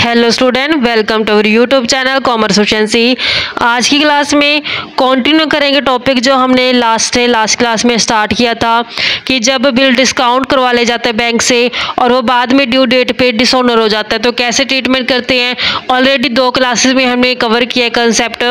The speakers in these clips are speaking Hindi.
Hello student, welcome to our YouTube channel commerce efficiency. आज की क्लास में कंटिन्यू करेंगे टॉपिक जो हमने लास्ट क्लास में स्टार्ट किया था कि जब बिल डिस्काउंट करवा ले जाते हैं बैंक से और वो बाद में ड्यू डेट पे डिसऑनर हो जाता है तो कैसे ट्रीटमेंट करते हैं। ऑलरेडी 2 क्लासेस में हमने कवर किया है कंसेप्ट।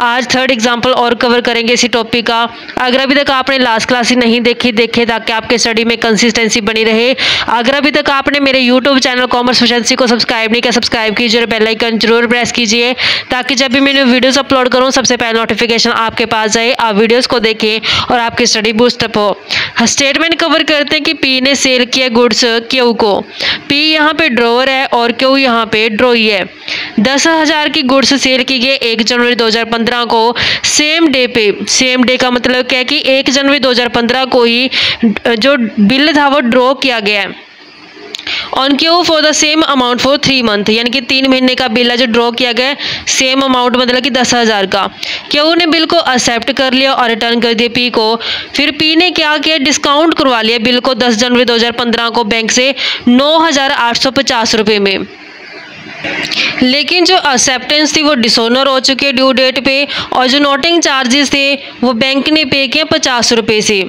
आज थर्ड एग्जाम्पल और कवर करेंगे इसी टॉपिक का। अगर अभी तक आपने लास्ट क्लास ही नहीं देखे ताकि आपके स्टडी में कंसिस्टेंसी बनी रहे। अगर अभी तक आपने मेरे यूट्यूब चैनल कॉमर्स एफिशिएंसी को सब्सक्राइब नहीं किया, सब्सक्राइब कीजिए और बेल आइकन जरूर प्रेस कीजिए ताकि जब भी मैंने वीडियोस अपलोड करूं सबसे पहले नोटिफिकेशन आपके पास जाए, आप वीडियोस को देखें और आपकी स्टडी बूस्ट अप हो। स्टेटमेंट कवर करते हैं कि पी ने सेल किया गुड्स क्यू को। पी यहाँ पे ड्रॉवर है और क्यू यहाँ पे ड्रॉई है। 10,000 की गुड्स सेल की गई 1 जनवरी 2015 को सेम डे पे। सेम डे का मतलब क्या है कि 1 जनवरी 2015 को ही जो बिल था वो ड्रॉ किया गया है on Q for the same amount for 3 month, यानी कि 3 महीने का बिल है जो ड्रॉ किया गया सेम अमाउंट मतलब कि 10,000 का। क्यू ने बिल को एक्सेप्ट कर लिया और रिटर्न कर दिया पी को। फिर पी ने क्या किया, डिस्काउंट करवा लिया बिल को 10 जनवरी 2015 को बैंक से 9,850 रुपये में। लेकिन जो एक्सेप्टेंस थी वो डिसऑनर हो चुकी है ड्यू डेट पे और जो नोटिंग चार्जेस थे वो बैंक ने पे किए 50 रुपये से।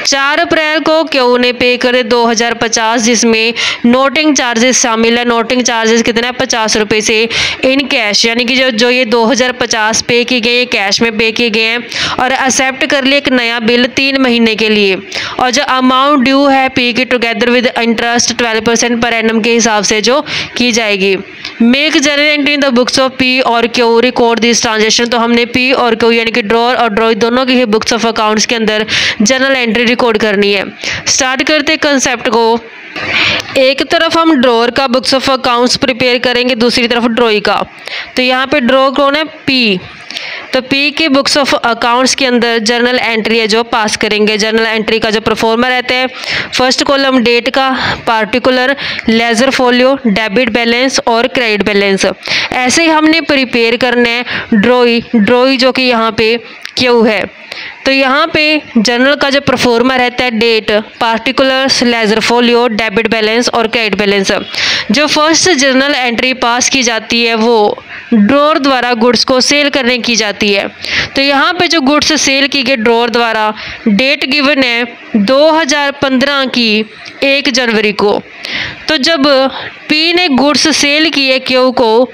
4 अप्रैल को क्यू ने पे करे 2,050 जिसमें नोटिंग चार्जेस शामिल है। नोटिंग चार्जेस कितना है 50 रुपये से इन कैश, यानी कि जो ये 2,050 पे की गई कैश में पे किए गए हैं और एक्सेप्ट कर लिया एक नया बिल 3 महीने के लिए। और जो अमाउंट ड्यू है पी की together with interest 12% per annum के हिसाब से जो की जाएगी। Make general entry in the books of P और क्यू, रिकॉर्ड दिस ट्रांजेक्शन। तो हमने पी और क्यू यानी कि ड्रॉअर और ड्रॉई दोनों की ही बुक्स ऑफ अकाउंट्स के अंदर जनरल एंट्री रिकॉर्ड करनी है। स्टार्ट करते कंसेप्ट को। एक तरफ हम ड्रॉअर का बुक्स ऑफ अकाउंट्स प्रिपेयर करेंगे, दूसरी तरफ ड्रॉई का। तो यहाँ पे ड्रॉ कौन है, पी। तो पी के बुक्स ऑफ अकाउंट्स के अंदर जर्नल एंट्री है जो पास करेंगे। जर्नल एंट्री का जो परफॉर्मर रहता है, फर्स्ट कॉलम डेट का, particular, laser folio, debit balance और क्रेडिट बैलेंस। ऐसे ही हमने प्रिपेयर करना है ड्रॉई जो कि यहाँ पे क्यू है। तो यहाँ पे जर्नल का जो परफॉर्मर रहता है date, particulars, ledger folio, debit balance और क्रेडिट बैलेंस। जो फर्स्ट जर्नल एंट्री पास की जाती है वो ड्रॉअर द्वारा गुड्स को सेल करने की जाती है। तो यहाँ पे जो गुड्स सेल की गई ड्रॉअर द्वारा, डेट गिवन है 2015 की 1 जनवरी को। तो जब पी ने गुड्स सेल किए क्यू को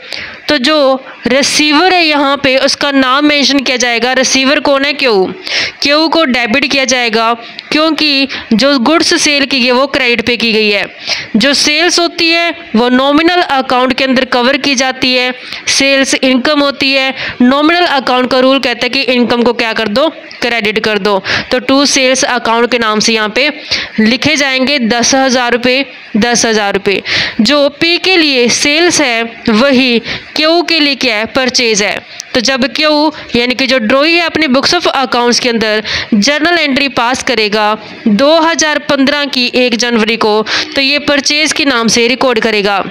तो जो रिसीवर है यहाँ पे उसका नाम मेंशन किया जाएगा। रिसीवर कौन है, क्यू को डेबिट किया जाएगा क्योंकि जो गुड्स सेल की गई वो क्रेडिट पे की गई है। जो सेल्स होती है वो नॉमिनल अकाउंट के अंदर कवर की जाती है। सेल्स इनकम होती है। नॉमिनल अकाउंट का रूल कहता है कि इनकम को क्या कर दो, क्रेडिट कर दो। तो टू सेल्स अकाउंट के नाम से यहाँ पे लिखे जाएंगे 10,000 रुपये 10,000 रुपये। जो पी के लिए सेल्स है वही क्यू के लिए क्या है, परचेज है। तो जब क्यू यानी कि जो ड्रॉई है अपने बुक्स ऑफ अकाउंट्स के अंदर जर्नल एंट्री पास करेगा 2015 की 1 जनवरी को, तो ये परचेज के नाम से रिकॉर्ड करेगा।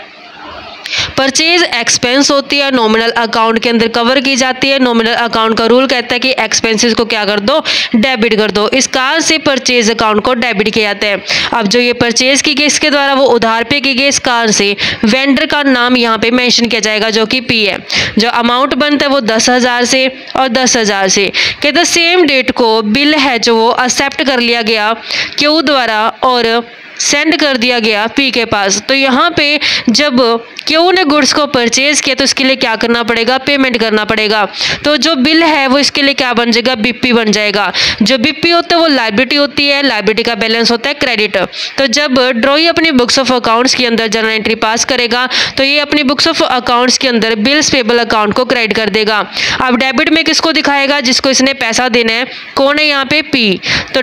परचेज एक्सपेंस होती है, नॉमिनल अकाउंट के अंदर कवर की जाती है। नॉमिनल अकाउंट का रूल कहता है कि एक्सपेंसेस को क्या कर दो, डेबिट कर दो। इस कारण से परचेज अकाउंट को डेबिट किया जाता है। अब जो ये परचेज की गई इसके द्वारा वो उधार पे की गई, इस कारण से वेंडर का नाम यहाँ पे मेंशन किया जाएगा जो कि पी है। जो अमाउंट बनता है वो 10,000 से और 10,000 से कहते सेम डेट को बिल है जो वो एक्सेप्ट कर लिया गया क्यू द्वारा और सेंड कर दिया गया पी के पास। तो यहाँ पे जब क्यू ने गुड्स को परचेज किया तो इसके लिए क्या करना पड़ेगा, पेमेंट करना पड़ेगा। तो जो बिल है वो इसके लिए क्या बन जाएगा, बीपी बन जाएगा। जो बीपी होता है वो लायबिलिटी होती है, लायबिलिटी का बैलेंस होता है क्रेडिट। तो जब ड्रॉई अपनी बुक्स ऑफ अकाउंट्स के अंदर जर्नल एंट्री पास करेगा तो ये अपनी बुक्स ऑफ अकाउंट्स के अंदर बिल्स पेबल अकाउंट को क्रेडिट कर देगा। अब डेबिट में किसको दिखाएगा, जिसको इसने पैसा देना है। कौन है यहाँ पे, पी। तो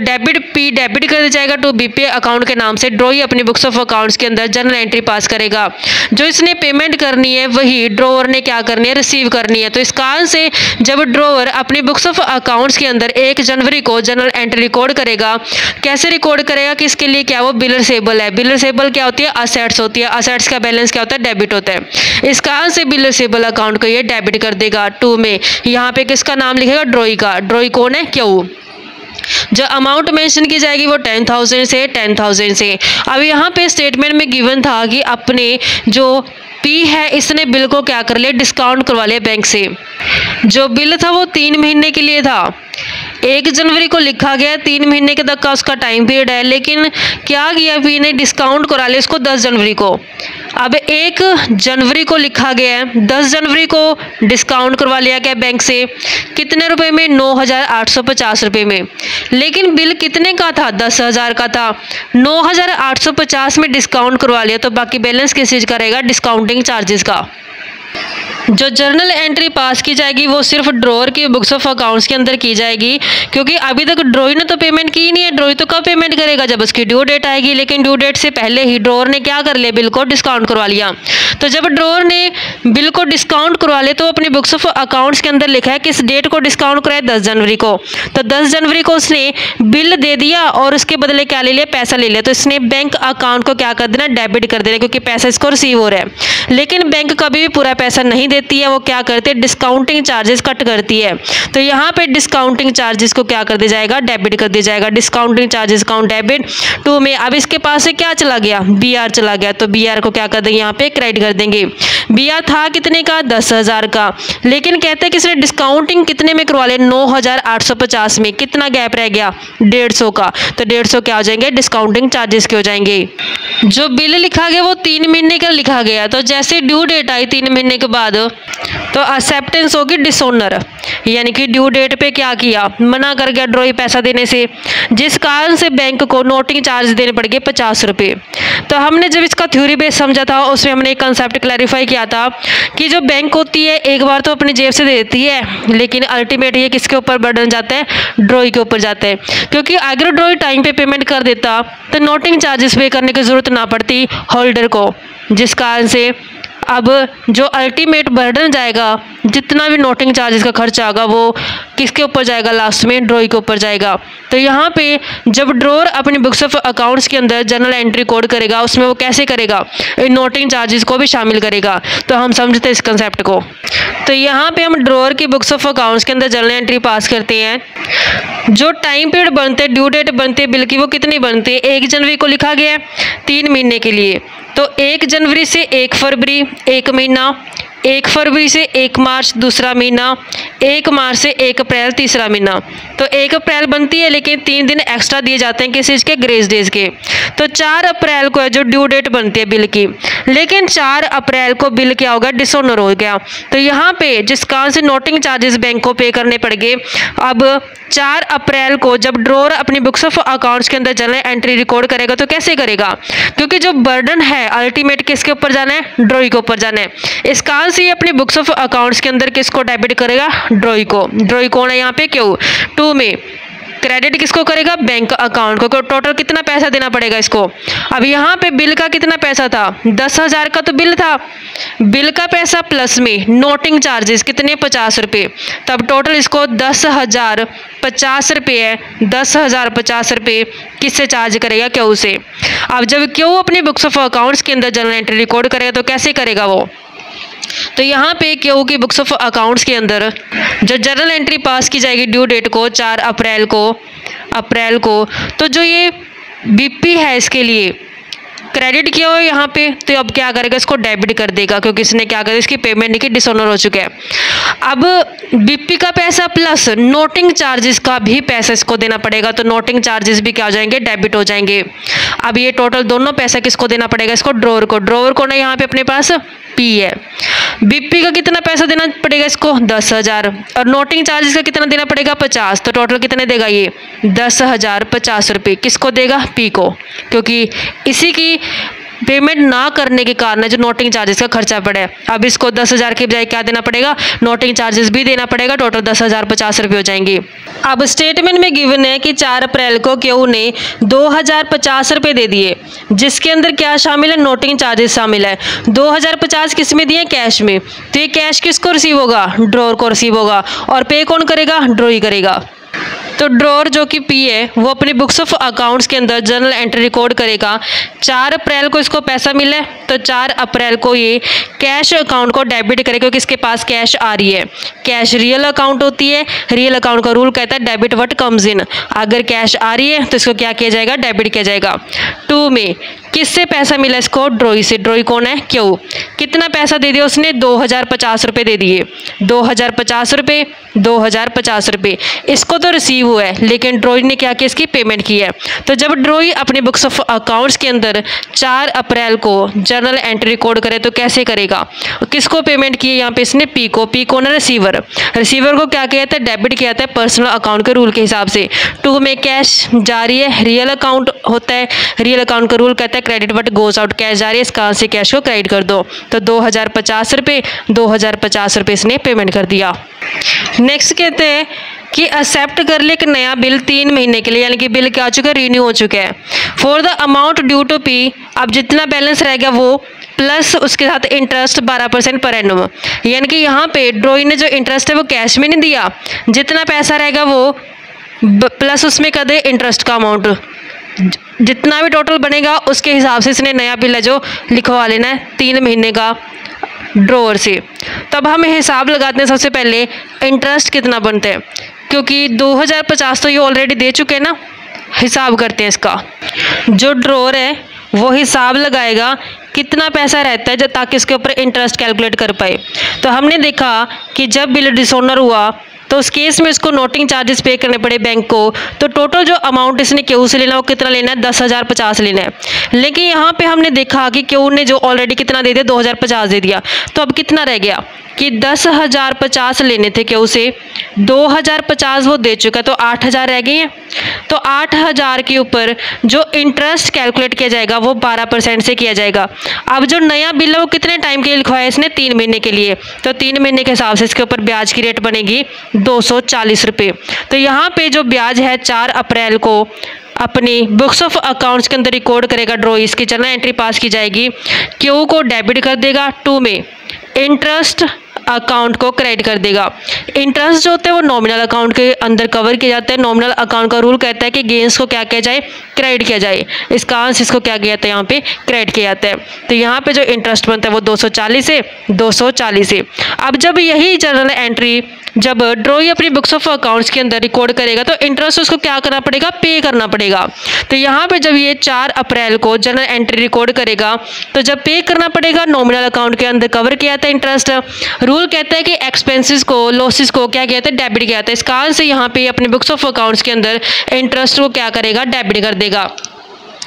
पी डेबिट कर दिया जाएगा टू बीपी अकाउंट के नाम से। ड्रॉई अपनी बुक्स ऑफ अकाउंट्स के अंदर जर्नल एंट्री पास करेगा। जो इसने पेमेंट करनी है वही ड्रॉअर ने क्या करनी है, रिसीव करनी है। तो इस कारण से जब ड्रॉअर अपनी बुक्स ऑफ अकाउंट्स के अंदर 1 जनवरी को जर्नल एंट्री रिकॉर्ड करेगा, कैसे रिकॉर्ड करेगा कि इसके लिए क्या वो बिल रिसेबल है। बिल रिसेबल क्या होती है, असेट्स होती है। असेट्स का बैलेंस क्या होता है, डेबिट होता है। इस कारण से बिल रिसेबल अकाउंट को ये डेबिट कर देगा 2 में। यहाँ पे किसका नाम लिखेगा, ड्रॉई का। ड्रॉई कौन है, क्यू। जो अमाउंट मेंशन की जाएगी वो 10,000 से 10,000 से। अब यहाँ पे स्टेटमेंट में गिवन था कि अपने जो पी है इसने बिल को क्या कर लिया, डिस्काउंट करवा लिया बैंक से। जो बिल था वो 3 महीने के लिए था, 1 जनवरी को लिखा गया, 3 महीने के तक का उसका टाइम पीरियड है, लेकिन क्या किया पी ने, डिस्काउंट करा लिया उसको 10 जनवरी को। अब 1 जनवरी को लिखा गया है, 10 जनवरी को डिस्काउंट करवा लिया गया बैंक से, कितने रुपए में, 9,850 रुपये में। लेकिन बिल कितने का था, 10,000 का था, 9,850 में डिस्काउंट करवा लिया, तो बाकी बैलेंस किस चीज़ का रहेगा, डिस्काउंटिंग चार्जेस का। जो जर्नल एंट्री पास की जाएगी वो सिर्फ ड्रॉअर की बुक्स ऑफ अकाउंट्स के अंदर की जाएगी, क्योंकि अभी तक ड्रॉई ने तो पेमेंट की नहीं है। ड्रॉई तो कब पेमेंट करेगा, जब उसकी ड्यू डेट आएगी, लेकिन ड्यू डेट से पहले ही ड्रॉअर ने क्या कर लिया, बिल को डिस्काउंट करवा लिया। तो जब ड्रॉअर ने बिल को डिस्काउंट करवा लिया तो अपनी बुक्स ऑफ अकाउंट्स के अंदर लिखा है किस डेट को डिस्काउंट कराया, 10 जनवरी को। तो 10 जनवरी को उसने बिल दे दिया और उसके बदले क्या ले लिया, पैसा ले लिया। तो इसने बैंक अकाउंट को क्या कर देना, डेबिट कर देना, क्योंकि पैसा इसको रिसीव हो रहा है। लेकिन बैंक कभी भी पूरा पैसा नहीं देती है, वो क्या करती है, डिस्काउंटिंग चार्जेस कट करती है। तो यहाँ पे डिस्काउंटिंग चार्जेस को क्या कर दिया जाएगा, डेबिट कर दिया जाएगा। डिस्काउंटिंग चार्जेस अकाउंट डेबिट 2 में। अब इसके पास से क्या चला गया, BR चला गया, तो BR को क्या कर देंगे, यहाँ पे क्रेडिट कर देंगे। BR था कितने का, 10,000 का, लेकिन कहते हैं कि इसने डिस्काउंटिंग कितने में करवा लिया, 9,850 में। कितना गैप रह गया, 150 का, तो 150 क्या हो जाएंगे, डिस्काउंटिंग चार्जेस के हो जाएंगे। जो बिल लिखा गया वो 3 महीने का लिखा गया, तो जैसे ड्यू डेट आई 3 महीने के बाद, तो एक्सेप्टेंस होगी डिसऑनर, यानी कि ड्यू डेट पे क्या किया, मना कर गया ड्रॉई पैसा देने से, जिस कारण से बैंक को नोटिंग चार्ज देने पड़ गए 50 रुपये। तो हमने जब इसका थ्योरी बेस समझा था उसमें हमने एक कंसेप्ट क्लैरिफाई किया था कि जो बैंक होती है एक बार तो अपनी जेब से दे देती है, लेकिन अल्टीमेट ये किसके ऊपर बर्डन जाता है, ड्रॉई के ऊपर जाता है। क्योंकि अगर ड्रॉई टाइम पे पेमेंट कर देता तो नोटिंग चार्जेस पे करने की ज़रूरत ना पड़ती होल्डर को, जिस कारण से अब जो अल्टीमेट बर्डन जाएगा, जितना भी नोटिंग चार्जेस का खर्चा आएगा वो किसके ऊपर जाएगा, लास्ट में ड्रॉई के ऊपर जाएगा। तो यहाँ पे जब ड्रॉअर अपनी बुक्स ऑफ अकाउंट्स के अंदर जर्नल एंट्री कोड करेगा, उसमें वो कैसे करेगा, इन नोटिंग चार्जेस को भी शामिल करेगा। तो हम समझते हैं इस कंसेप्ट को। तो यहाँ पे हम ड्रॉअर की बुक्स ऑफ अकाउंट्स के अंदर जर्नल एंट्री पास करते हैं। जो टाइम पीरियड बनते हैं, ड्यू डेट बनती है बिल की, वो कितनी बनती है, 1 जनवरी को लिखा गया है 3 महीने के लिए। तो 1 जनवरी से 1 फरवरी 1 महीना, 1 फरवरी से 1 मार्च दूसरा महीना, 1 मार्च से 1 अप्रैल तीसरा महीना। तो 1 अप्रैल बनती है, लेकिन 3 दिन एक्स्ट्रा दिए जाते हैं किस चीज़ के, ग्रेस डेज के। तो 4 अप्रैल को है जो ड्यू डेट बनती है बिल की, लेकिन 4 अप्रैल को बिल क्या हो गया, डिसऑनर हो गया। तो यहाँ पे जिस कारण से नोटिंग चार्जेस बैंक को पे करने पड़ गए। अब 4 अप्रैल को जब ड्रॉअर अपनी बुक्स ऑफ अकाउंट्स के अंदर जर्नल एंट्री रिकॉर्ड करेगा तो कैसे करेगा, क्योंकि जो बर्डन है अल्टीमेट किसके ऊपर जाना है, ड्रॉई के ऊपर जाना है। इस कारण से अपने बुक्स ऑफ अकाउंट्स के अंदर किसको डेबिट करेगा, ड्रॉई को। ड्रॉई कौन है यहाँ पे, Q2 में। क्रेडिट किसको करेगा, बैंक अकाउंट को। टोटल कितना पैसा देना पड़ेगा इसको। अब यहाँ पे बिल का कितना पैसा था, 10,000 का तो बिल था, बिल का पैसा प्लस में नोटिंग चार्जेस कितने, 50 रुपये। तब टोटल इसको 10,050 रुपये है, 10,050 रुपये किससे चार्ज करेगा, Q से। अब जब Q अपने बुक्स ऑफ अकाउंट्स के अंदर जर्नल एंट्री रिकॉर्ड करेगा तो कैसे करेगा वो। तो यहाँ पे Q की बुक्स ऑफ अकाउंट्स के अंदर जो जर्नल एंट्री पास की जाएगी ड्यू डेट को 4 अप्रैल को, तो जो ये BP है इसके लिए क्रेडिट किया हो यहाँ पे, तो अब क्या करेगा, इसको डेबिट कर देगा, क्योंकि इसने क्या कर, इसकी पेमेंट नहीं की, डिसऑनर हो चुका है। अब BP का पैसा प्लस नोटिंग चार्जेस का भी पैसा इसको देना पड़ेगा, तो नोटिंग चार्जेस भी क्या हो जाएंगे, डेबिट हो जाएंगे। अब ये टोटल दोनों पैसा किसको देना पड़ेगा, इसको ड्रॉअर को। ड्रॉअर को ना यहाँ पे अपने पास P है। BP का कितना पैसा देना पड़ेगा इसको, 10,000, और नोटिंग चार्जेस का कितना देना पड़ेगा, 50। तो टोटल कितने देगा ये, 10,050 रुपये किसको देगा, P को, क्योंकि इसी की पेमेंट ना करने के कारण जो नोटिंग चार्जेस का खर्चा पड़े। अब इसको 10,000 के बजाय क्या देना पड़ेगा, नोटिंग चार्जेस भी देना पड़ेगा। टोटल 10,050 रुपये हो जाएंगे। अब स्टेटमेंट में गिवन है कि 4 अप्रैल को Q ने 2,050 रुपये दे दिए, जिसके अंदर क्या शामिल है, नोटिंग चार्जेस शामिल है। 2,050 किस में दिए, कैश में। तो ये कैश किसको रिसीव होगा, ड्रॉअर को रिसीव होगा, और पे कौन करेगा, ड्रॉई करेगा। तो ड्रॉर जो कि पी है वो अपनी बुक्स ऑफ अकाउंट्स के अंदर जर्नल एंट्री रिकॉर्ड करेगा। 4 अप्रैल को इसको पैसा मिला है तो 4 अप्रैल को ये कैश अकाउंट को डेबिट करेगा क्योंकि इसके पास कैश आ रही है। कैश रियल अकाउंट होती है, रियल अकाउंट का रूल कहता है डेबिट व्हाट कम्स इन। अगर कैश आ रही है तो इसको क्या किया जाएगा, डेबिट किया जाएगा। 2 में किससे पैसा मिला इसको, ड्रॉई से। ड्रॉई कौन है, क्यों। कितना पैसा दे दिया उसने, 2050 रुपये दे दिए। 2050 रुपये, 2050 रुपये इसको तो रिसीव हुआ है, लेकिन ड्रॉई ने क्या किया, इसकी पेमेंट की है। तो जब ड्रॉई अपने बुक्स ऑफ अकाउंट्स के अंदर 4 अप्रैल को जर्नल एंट्री रिकॉर्ड करे तो कैसे करेगा, किसको पेमेंट की है यहाँ पे इसने, पी को। पी कौन है, रिसीवर। रिसीवर को क्या किया जाता है, डेबिट किया जाता है पर्सनल अकाउंट के रूल के हिसाब से। 2 में कैश जा रही है, रियल अकाउंट होता है, रियल अकाउंट का रूल कहता है credit what goes out. Cash जा रही है, इसका से कैश को क्रेडिट कर दो। तो 2050 रुपये, 2050 रुपये इसने पेमेंट कर दिया। नेक्स्ट कहते हैं कि एक्सेप्ट कर ले एक नया बिल 3 महीने के लिए, यानी कि बिल क्या हो चुका है, रीन्यू हो चुका है। For the amount due to P, अब जितना बैलेंस रहेगा वो प्लस उसके साथ इंटरेस्ट 12% पर एनुम। यानी कि यहाँ पे ड्रॉई ने जो इंटरेस्ट है वो कैश में नहीं दिया, जितना पैसा रहेगा वो प्लस उसमें कर दे इंटरेस्ट का अमाउंट, जितना भी टोटल बनेगा उसके हिसाब से इसने नया बिल है जो लिखवा लेना है 3 महीने का ड्रॉअर से। तब हम हिसाब लगाते हैं सबसे पहले इंटरेस्ट कितना बनता है, क्योंकि 2050 तो ये ऑलरेडी दे चुके हैं ना। हिसाब करते हैं इसका, जो ड्रॉअर है वो हिसाब लगाएगा कितना पैसा रहता है जब ताकि इसके ऊपर इंटरेस्ट कैलकुलेट कर पाए। तो हमने देखा कि जब बिल डिसऑनर हुआ तो उस केस में इसको नोटिंग चार्जेस पे करने पड़े बैंक को। तो टोटल जो अमाउंट इसने क्यू से लेना वो कितना लेना है, 10,050 लेना है। लेकिन यहाँ पे हमने देखा कि क्यू ने जो ऑलरेडी कितना दे दिया, 2050 दे दिया। तो अब कितना रह गया कि 10,050 लेने थे क्यू से, 2050 वो दे चुका, तो 8,000 रह गए हैं। तो 8,000 के ऊपर जो इंटरेस्ट कैलकुलेट किया जाएगा वो 12% से किया जाएगा। अब जो नया बिल है वो कितने टाइम के लिए लिखवाया इसने, 3 महीने के लिए। तो 3 महीने के हिसाब से इसके ऊपर ब्याज की रेट बनेगी 240 रुपये। तो यहाँ पे जो ब्याज है 4 अप्रैल को अपनी बुक्स ऑफ अकाउंट्स के अंदर रिकॉर्ड करेगा ड्रॉई, इसकी जर्नल एंट्री पास की जाएगी। क्यू को डेबिट कर देगा, 2 में इंटरेस्ट अकाउंट को क्रेडिट कर देगा। इंटरेस्ट जो होता है वो नॉमिनल अकाउंट के अंदर कवर किया जाता है। नॉमिनल अकाउंट का रूल कहता है कि गेंस को क्या किया जाए, क्रेडिट किया जाए। इसका आंसर इसको क्या किया जाता है, यहाँ पे क्रेडिट किया जाता है। तो यहाँ पे जो इंटरेस्ट बनता है वो 240 है, 240 है। अब जब यही जर्नल एंट्री जब ड्रॉई अपनी बुक्स ऑफ अकाउंट्स के अंदर रिकॉर्ड करेगा तो इंटरेस्ट उसको क्या करना पड़ेगा, पे करना पड़ेगा। तो यहाँ पे जब ये 4 अप्रैल को जर्नल एंट्री रिकॉर्ड करेगा तो जब पे करना पड़ेगा नॉमिनल अकाउंट के अंदर कवर किया जाता है इंटरेस्ट। रूल कहता है कि एक्सपेंसेस को, लॉसेस को क्या किया जाता है, डेबिट किया जाता है। इसका आंसर यहाँ पे अपने बुक्स ऑफ अकाउंट्स के अंदर इंटरेस्ट को क्या करेगा, डेबिट कर देगा।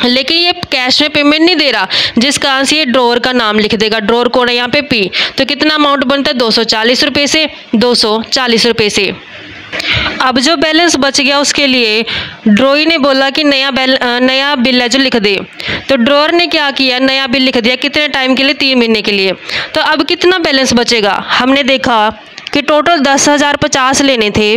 लेकिन ये कैश में पेमेंट नहीं दे रहा, जिसका आंसर ये ड्रॉअर का नाम लिख देगा। ड्रॉअर कौन है यहाँ पे, पी। तो कितना अमाउंट बनता है, 240 रुपये से, 240 रुपये से। अब जो बैलेंस बच गया उसके लिए ड्रॉई ने बोला कि नया बिल है जो लिख दे। तो ड्रॉअर ने क्या किया, नया बिल लिख दिया। कितने टाइम के लिए, 3 महीने के लिए। तो अब कितना बैलेंस बचेगा, हमने देखा कि टोटल 10,050 लेने थे।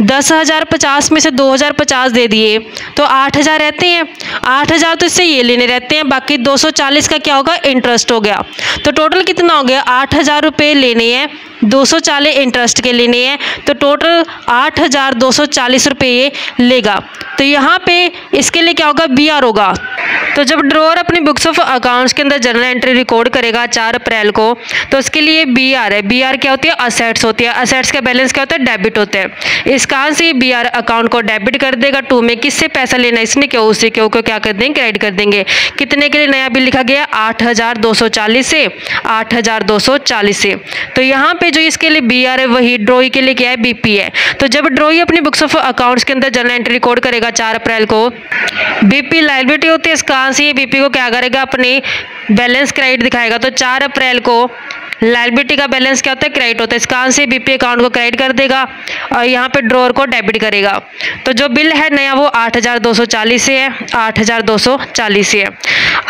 10,050 में से 2,050 दे दिए तो 8,000 रहते हैं। 8,000 तो इससे ये लेने रहते हैं, बाकी 240 का क्या होगा, इंटरेस्ट हो गया। तो टोटल कितना हो गया, 8,000 रुपये लेने हैं, 240 इंटरेस्ट के लेने हैं। तो टोटल 8,240 रुपये ये लेगा। तो यहाँ पे इसके लिए क्या होगा, BR होगा। तो जब ड्रॉअर अपनी बुक्स ऑफ अकाउंट्स के अंदर जर्नल एंट्री रिकॉर्ड करेगा 4 अप्रैल को तो उसके लिए BR है। BR क्या होती है, असेट्स होती है। असेट्स का बैलेंस क्या होता है, डेबिट होता है। इस कारण से BR अकाउंट को डेबिट कर देगा। 2 में किससे पैसा लेना है इसने, क्यों से। क्यों को क्या कर देंगे, क्रेडिट कर देंगे। कितने के लिए नया बिल लिखा गया, 8,240 से, 8,240 से। तो यहाँ पे जो इसके लिए BR है वही ड्रॉई के लिए क्या है, BP है। तो जब ड्रॉई अपनी बुक्स ऑफ अकाउंट्स के अंदर जर्नल एंट्री रिकॉर्ड करेगा 4 अप्रैल को, BP लायबिलिटी होती है। इसका आंसर ये BP को क्या करेगा, अपने बैलेंस क्रेडिट दिखाएगा। तो 4 अप्रैल को लायबिलिटी का बैलेंस क्या होता है, क्रेडिट होता है। इसका आंसर BP अकाउंट को क्रेडिट कर देगा और यहाँ पे ड्रॉअर को डेबिट करेगा। तो जो बिल है नया वो 8,240 से है, 8,240 से है।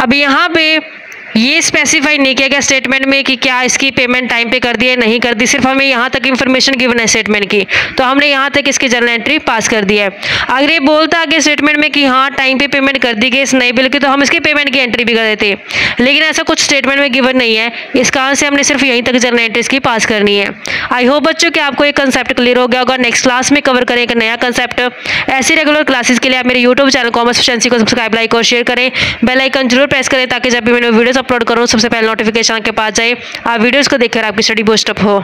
अब यहाँ पे ये स्पेसिफाई नहीं किया गया स्टेटमेंट में कि क्या इसकी पेमेंट टाइम पे कर दी है नहीं कर दी, सिर्फ हमें यहाँ तक इन्फॉर्मेशन गिवन है स्टेटमेंट की, तो हमने यहाँ तक इसकी जर्नल एंट्री पास कर दी है। अगर ये बोलता आगे स्टेटमेंट में कि हाँ टाइम पे पेमेंट कर दी गई इस नए बिल की, तो हम इसकी पेमेंट की एंट्री भी कर देते, लेकिन ऐसा कुछ स्टेटमेंट में गिवन नहीं है, इस कारण से हमने सिर्फ यहीं तक जर्नल एंट्री इसकी पास करनी है। आई होप बच्चों कि आपको एक कंसेप्ट क्लियर हो गया होगा। नेक्स्ट क्लास में कवर करें एक नया कंसेप्ट। ऐसी रेगुलर क्लासेस के लिए आप मेरे यूट्यूब चैनल कॉमर्स एफिशिएंसी को सब्सक्राइब, लाइक और शेयर करें। बेल आइकन जरूर प्रेस करें ताकि जब भी मैंने वीडियोस अपलोड करूँ सबसे पहले नोटिफिकेशन आपके पास जाए, आप वीडियोस को देखकर आपकी स्टडी बूस्ट अप हो।